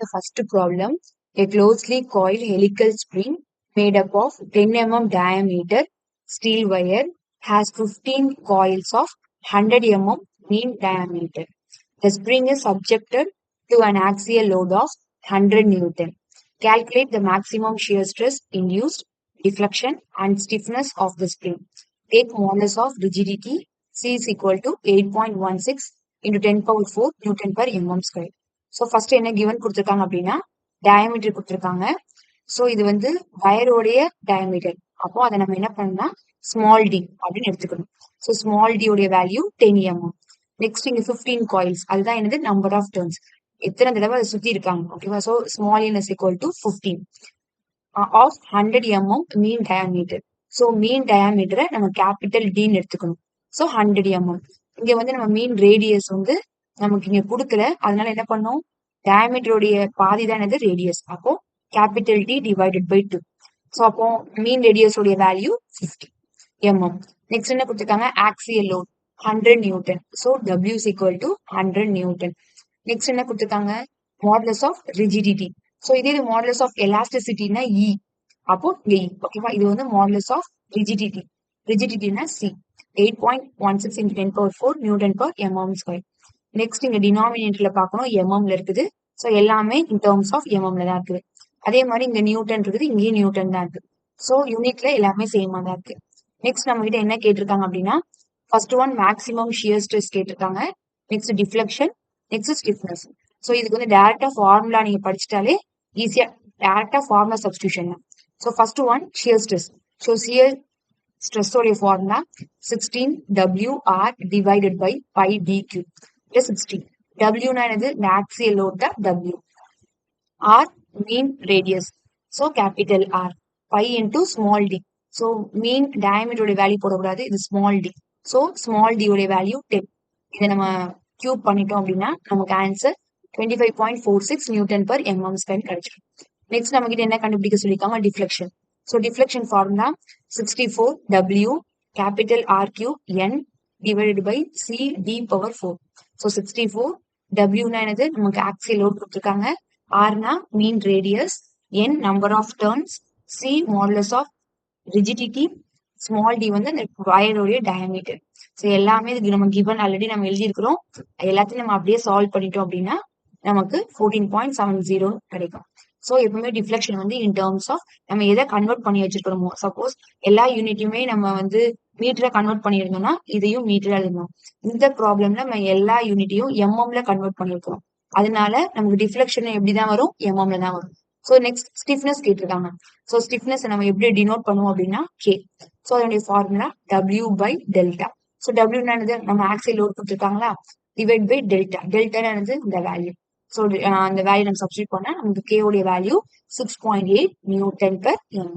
the first problem. A closely coiled helical spring made up of 10 mm diameter steel wire has 15 coils of 100 mm mean diameter. The spring is subjected to an axial load of 100 Newton. Calculate the maximum shear stress induced, deflection, and stiffness of the spring. Take modulus of rigidity. C is equal to 8.16 into 10 power 4 Newton per mm square. So first என்ன given கொடுத்துருக்காங்க அப்படின்னா diameter கொடுத்துருக்காங்க. So இது வந்து வயரோடைய diameter. அப்போ அதை நம்ம என்ன பண்ணணும்னா ஸ்மால் டி அப்படின்னு எடுத்துக்கணும். ஸோ ஸ்மால் டி உடைய வேல்யூ 10 mm. நெக்ஸ்ட் இங்க 15 காயில்ஸ், அதுதான் என்னது நம்பர் ஆஃப் டர்ன்ஸ், எத்தனை தடவை அதை சுத்தி இருக்காங்க. ஓகேவா? So small n is equal to 15 of 100 mm mean diameter. So mean டயாமீட்டரை நம்ம கேபிட்டல் டின்னு எடுத்துக்கணும். So 100 mm. இங்க வந்து நம்ம மீன் ரேடியஸ் வந்து நமக்கு இங்க கொடுக்கல, அதனால என்ன பண்ணோம், டயாமீட்டருடைய பாதி தான் என்னது ரேடியஸ். அப்போ capital D divided by 2. So அப்போ மீன் ரேடியஸ் உடைய வேல்யூ 50 mm. நெக்ஸ்ட் என்ன கொடுத்துருக்காங்க, axial load 100 newton. So W is equal to 100 newton. Next என்ன கொடுத்துருக்காங்க, மாடுலஸ் ஆஃப் ரிஜிடிட்டி. ஸோ இதே இது மாடுலஸ் ஆஃப் எலாஸ்டிசிட்டினா இ, அப்போ இங்க இ. ஓகேவா? இது வந்து மாடுலஸ் ஆஃப் ரிஜிடிட்டி. ரிஜிடிட்டினா C, 8.16 into 10 power 4 newton per mm square. Next இங்க டினாமினேட்டர்ல பார்க்கணும், எம்எம்ல இருக்குது. ஸோ எல்லாமே இன் டேர்ம்ஸ் ஆஃப் எம்எம்ல தான் இருக்குது. அதே மாதிரி இங்க நியூட்டன் இருக்குது, இங்கேயும் நியூட்டன் தான் இருக்கு. ஸோ யூனிட்ல எல்லாமே சேமா தான் இருக்கு. நெக்ஸ்ட் நம்ம கிட்ட என்ன கேட்டிருக்காங்க அப்படின்னா, first one maximum shear stress கேட்டிருக்காங்க, next deflection, next stiffness. So இதுக்கு வந்து டைரக்டா ஃபார்முலா நீங்க படிச்சிட்டாலே ஈஸியா டைரக்டா ஃபார்முலா சப்ஸ்டியூஷன் தான். So first one shear stress. So shear stress உடைய formula 16 WR divided by pi dq plus 16. W னா என்னது, ஆக்சியல் லோட் தான் W. R mean radius, so capital R. Pi into small d. So mean டயமீட்டரோட value போடக்கூடாது, இது small d. So small d உடைய value 10. இதை நம்ம கியூப் பண்ணிட்டோம் அப்படின்னா நமக்கு answer 25.46 newton per mm square கிடைச்சிடும். நெக்ஸ்ட் நம்ம கிட்ட என்ன கண்டுபிடிக்க சொல்லியிருக்காங்க, deflection. So deflection formula 64 W capital R cube N divided by C D power 4. So 64 W னா என்னது, நமக்கு ஆக்சியல் லோட் கொடுத்துருக்காங்க, R னா mean radius, N number of turns, C modulus of rigidity, small d வந்து அந்த வயரோடைய diameter. So எல்லாமே இதுக்கு நம்ம கிவன் ஆல்ரெடி நம்ம எழுதியிருக்கிறோம். எல்லாத்தையும் நம்ம அப்படியே சால்வ் பண்ணிட்டோம் அப்படின்னா நமக்கு 14.70 கிடைக்கும். ஸோ எப்பவுமே டிஃப்ளெக்ஷன் வந்து இன் டேர்ம்ஸ் ஆஃப் நம்ம எதை கன்வெர்ட் பண்ணி வச்சிருக்கிறோமோ, சப்போஸ் எல்லா யூனிட்டையுமே நம்ம வந்து மீட்டரை கன்வெர்ட் பண்ணியிருந்தோம்னா இதையும் மீட்டரா எழுதணும். இந்த ப்ராப்ளம்ல நம்ம எல்லா யூனிட்டையும் எம்எம்ல கன்வெர்ட் பண்ணிருக்கோம், அதனால நமக்கு டிஃப்ளெக்ஷன் எப்படிதான் வரும், எம்எம்ல தான் வரும். ஸோ நெக்ஸ்ட் ஸ்டிஃப்னஸ் கேட்டிருக்காங்க. ஸோ ஸ்டிஃப்னஸ் நம்ம எப்படி டினோட் பண்ணுவோம் அப்படின்னா கே. ஸோ அதனுடைய formula W by delta. So W என்னது, நம்ம ஆக்சியல் லோட் கொடுத்துருக்காங்களா, டிவைட் பை டெல்டா. டெல்டா என்னது, இந்த வேல்யூ. ஸோ அந்த வேல்யூ நம்ம சப்ஸ்டியூட் பண்ணா நமக்கு K உடைய வேல்யூ 6.8 நியூட்டன் per mm.